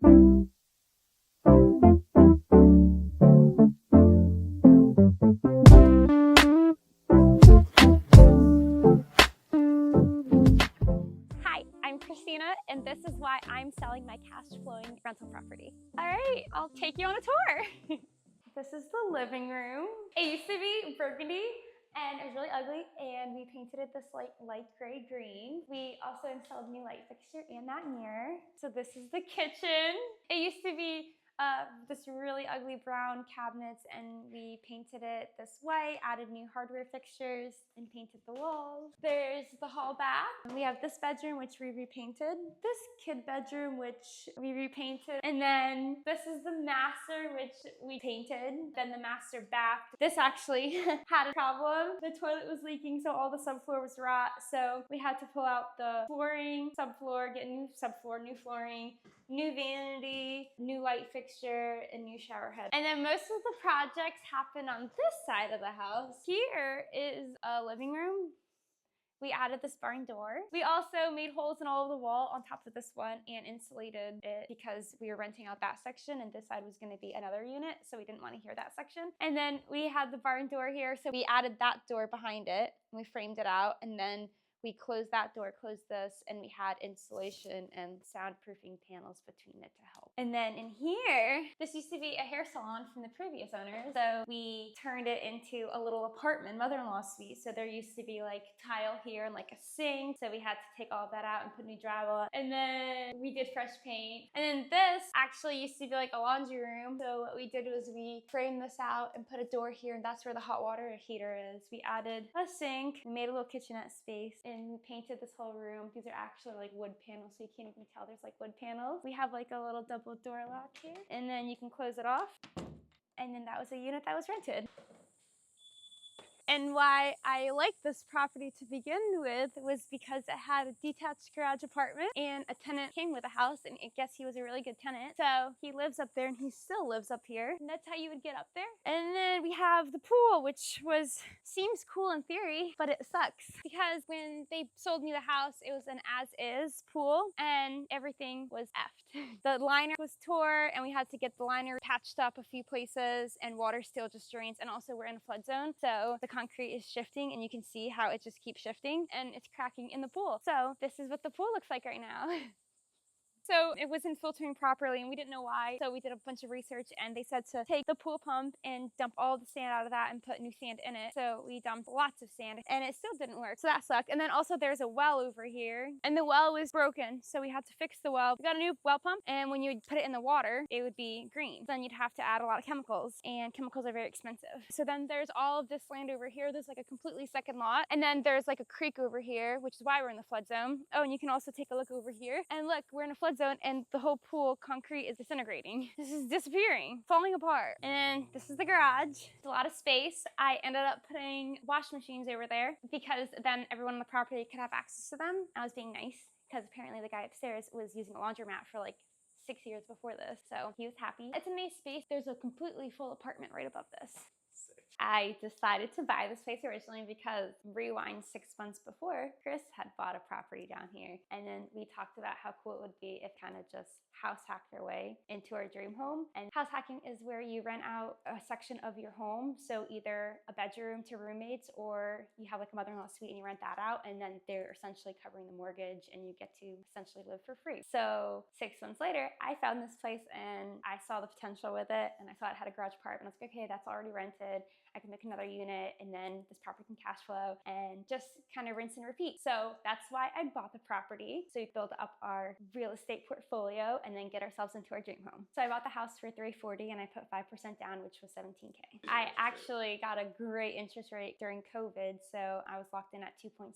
Hi, I'm Christina, and this is why I'm selling my cash flowing rental property. All right, I'll take you on a tour. This is the living room. It used to be burgundy and it was really ugly, and we painted it this light gray green. We also installed a new light fixture and that mirror. So this is the kitchen. It used to be this really ugly brown cabinets, and we painted it this white, added new hardware fixtures, and painted the walls. There's the hall bath. We have this bedroom, which we repainted. This kid bedroom, which we repainted. And then this is the master, which we painted. Then the master bath. This actually had a problem. The toilet was leaking, so all the subfloor was rot. So we had to pull out the flooring, subfloor, get new subfloor, new flooring, new vanity, new light fixture, and new shower head. And then most of the projects happen on this side of the house. Here is a living room. We added this barn door. We also made holes in all of the wall on top of this one and insulated it because we were renting out that section, and this side was going to be another unit, so we didn't want to hear that section. And then we had the barn door here, so we added that door behind it, and we framed it out, and then we closed that door, closed this, and we had insulation and soundproofing panels between it to help. And then in here, this used to be a hair salon from the previous owner. So we turned it into a little apartment, mother-in-law suite. So there used to be like tile here and like a sink. So we had to take all of that out and put new drywall. And then we did fresh paint. And then this actually used to be like a laundry room. So what we did was we framed this out and put a door here, and that's where the hot water heater is. We added a sink, we made a little kitchenette space, and we painted this whole room. These are actually like wood panels, so you can't even tell there's like wood panels. We have like a little double door lock here, and then you can close it off. And then that was a unit that was rented. And why I liked this property to begin with was because it had a detached garage apartment, and a tenant came with a house, and I guess he was a really good tenant. So he lives up there, and he still lives up here. And that's how you would get up there. And then we have the pool, which seems cool in theory, but it sucks because when they sold me the house, it was an as-is pool and everything was effed. The liner was tore, and we had to get the liner patched up a few places, and water still just drains. And also we're in a flood zone, so the concrete is shifting, and you can see how it just keeps shifting, and it's cracking in the pool. So this is what the pool looks like right now. So it wasn't filtering properly, and we didn't know why. So we did a bunch of research, and they said to take the pool pump and dump all the sand out of that and put new sand in it. So we dumped lots of sand, and it still didn't work. So that sucked. And then also there's a well over here, and the well was broken. So we had to fix the well. We got a new well pump, and when you would put it in the water, it would be green. Then you'd have to add a lot of chemicals, and chemicals are very expensive. So then there's all of this land over here. There's like a completely second lot. And then there's like a creek over here, which is why we're in the flood zone. Oh, and you can also take a look over here. And look, we're in a flood zone, and the whole pool concrete is disintegrating. This is disappearing, falling apart. And this is the garage. It's a lot of space. I ended up putting wash machines over there because then everyone on the property could have access to them. I was being nice because apparently the guy upstairs was using a laundromat for like 6 years before this, so he was happy. It's a nice space. There's a completely full apartment right above this. I decided to buy this place originally because rewind 6 months before, Chris had bought a property down here, and then we talked about how cool it would be if kind of just house hack your way into our dream home. And house hacking is where you rent out a section of your home, so either a bedroom to roommates, or you have like a mother-in-law suite and you rent that out, and then they're essentially covering the mortgage and you get to essentially live for free. So 6 months later, I found this place and I saw the potential with it, and I saw it had a garage apartment. I was like, okay, that's already rented. I can make another unit, and then this property can cash flow, and just kind of rinse and repeat. So that's why I bought the property. So we build up our real estate portfolio and then get ourselves into our dream home. So I bought the house for $340, and I put 5% down, which was $17K. I actually got a great interest rate during COVID, so I was locked in at 2.625,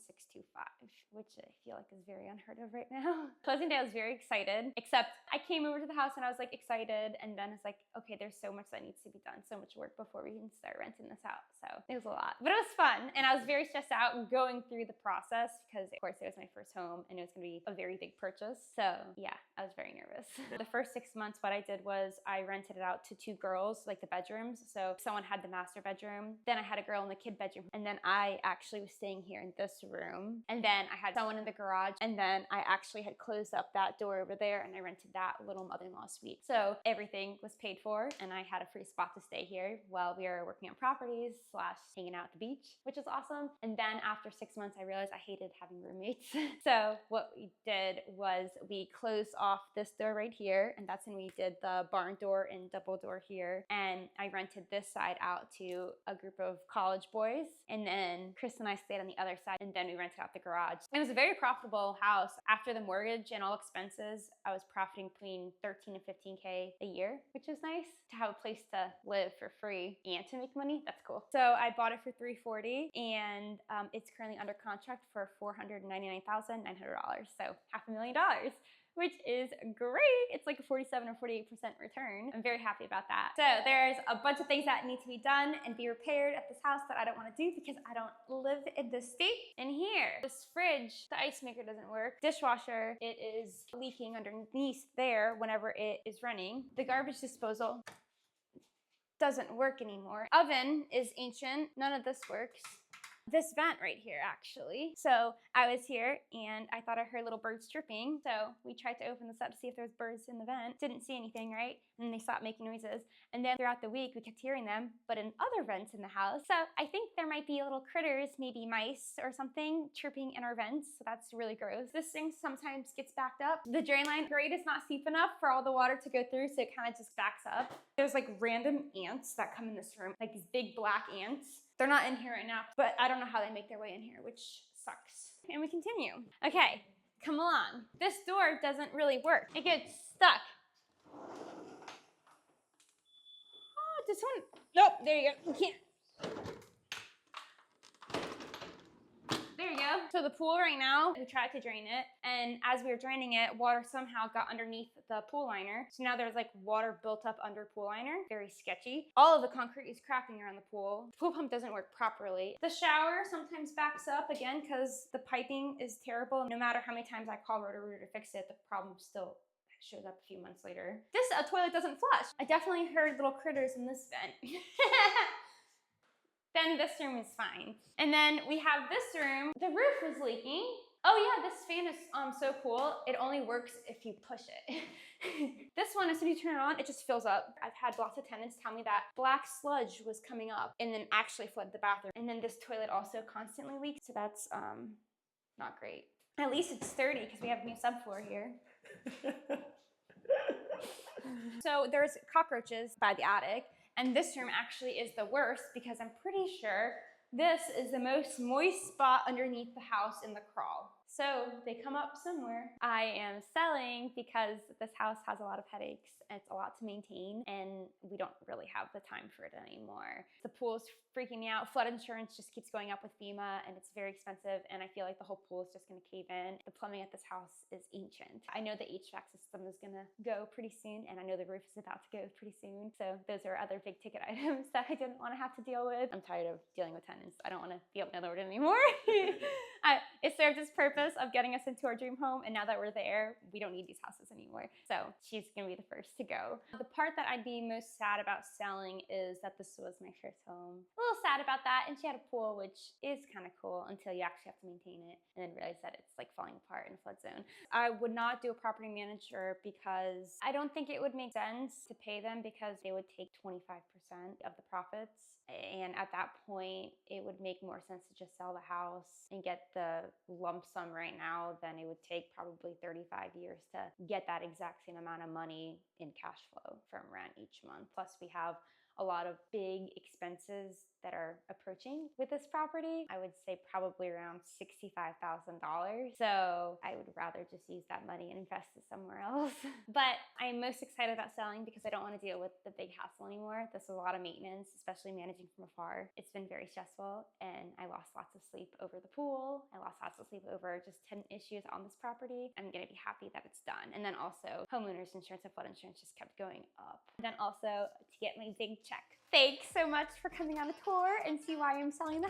which I feel like is very unheard of right now. Closing day, I was very excited, except I came over to the house and I was like excited, and then it's like, okay, there's so much that needs to be done, so much work before we can start renting renting this out. So it was a lot, but it was fun. And I was very stressed out going through the process because of course it was my first home and it was gonna be a very big purchase. So yeah, I was very nervous. The first 6 months, what I did was I rented it out to 2 girls, like the bedrooms. So someone had the master bedroom, then I had a girl in the kid bedroom, and then I actually was staying here in this room. And then I had someone in the garage, and then I actually had closed up that door over there and I rented that little mother-in-law suite. So everything was paid for and I had a free spot to stay here while we were working on properties / hanging out at the beach, which is awesome. And then after 6 months, I realized I hated having roommates. So what we did was we closed off this door right here, and that's when we did the barn door and double door here. And I rented this side out to a group of college boys. And then Chris and I stayed on the other side, and then we rented out the garage. It was a very profitable house. After the mortgage and all expenses, I was profiting between 13 and 15K a year, which is nice to have a place to live for free and to make money. That's cool. So I bought it for $340, and it's currently under contract for $499,900. So $500,000. Which is great. It's like a 47 or 48% return. I'm very happy about that. So there's a bunch of things that need to be done and be repaired at this house that I don't want to do because I don't live in this state. And here, this fridge, the ice maker doesn't work. Dishwasher, it is leaking underneath there whenever it is running. The garbage disposal doesn't work anymore. Oven is ancient. None of this works. This vent right here, actually. So I was here and I thought I heard little birds chirping. So we tried to open this up to see if there's birds in the vent. Didn't see anything, right? And they stopped making noises. And then throughout the week, we kept hearing them, but in other vents in the house. So I think there might be little critters, maybe mice or something, chirping in our vents. So that's really gross. This thing sometimes gets backed up. The drain line grate is not steep enough for all the water to go through, so it kind of just backs up. There's like random ants that come in this room, like these big black ants. They're not in here right now, but I don't know how they make their way in here, which sucks. And we continue. Okay, come along. This door doesn't really work. It gets stuck. Oh, this one. Nope, there you go. You can't. There you go. So the pool right now, we tried to drain it, and as we were draining it, water somehow got underneath the pool liner. So now there's like water built up under pool liner. Very sketchy. All of the concrete is cracking around the pool. The pool pump doesn't work properly. The shower sometimes backs up again because the piping is terrible. No matter how many times I call Roto-Rooter to fix it, the problem still shows up a few months later. This toilet doesn't flush. I definitely heard little critters in this vent. Then this room is fine. And then we have this room. The roof was leaking. Oh yeah, this fan is so cool. It only works if you push it. This one, as soon as you turn it on, it just fills up. I've had lots of tenants tell me that black sludge was coming up and then actually flooded the bathroom. And then this toilet also constantly leaks, so that's not great. At least it's sturdy because we have a new subfloor here. So there's cockroaches by the attic. And this room actually is the worst because I'm pretty sure this is the most moist spot underneath the house in the crawl. So they come up somewhere. I am selling because this house has a lot of headaches. It's a lot to maintain and we don't really have the time for it anymore. The pool's freaking me out. Flood insurance just keeps going up with FEMA and it's very expensive and I feel like the whole pool is just gonna cave in. The plumbing at this house is ancient. I know the HVAC system is gonna go pretty soon and I know the roof is about to go pretty soon. So those are other big ticket items that I didn't wanna have to deal with. I'm tired of dealing with tenants. I don't wanna be up in the Lord anymore. It served its purpose of getting us into our dream home and now that we're there, we don't need these houses anymore. So she's gonna be the first to go. The part that I'd be most sad about selling is that this was my first home. A little sad about that, and she had a pool, which is kind of cool until you actually have to maintain it and then realize that it's like falling apart in a flood zone. I would not do a property manager because I don't think it would make sense to pay them because they would take 25% of the profits. And at that point, it would make more sense to just sell the house and get the lump sum right now than it would take probably 35 years to get that exact same amount of money in cash flow from rent each month. Plus, we have a lot of big expenses that are approaching with this property. I would say probably around $65,000. So I would rather just use that money and invest it somewhere else. But I'm most excited about selling because I don't want to deal with the big hassle anymore. This is a lot of maintenance, especially managing from afar. It's been very stressful and I lost lots of sleep over the pool. I lost lots of sleep over just tenant issues on this property. I'm gonna be happy that it's done. And then also homeowners insurance and flood insurance just kept going up. And then also to get my big check. Thanks so much for coming on a tour and see why I'm selling the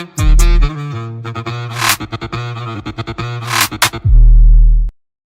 house.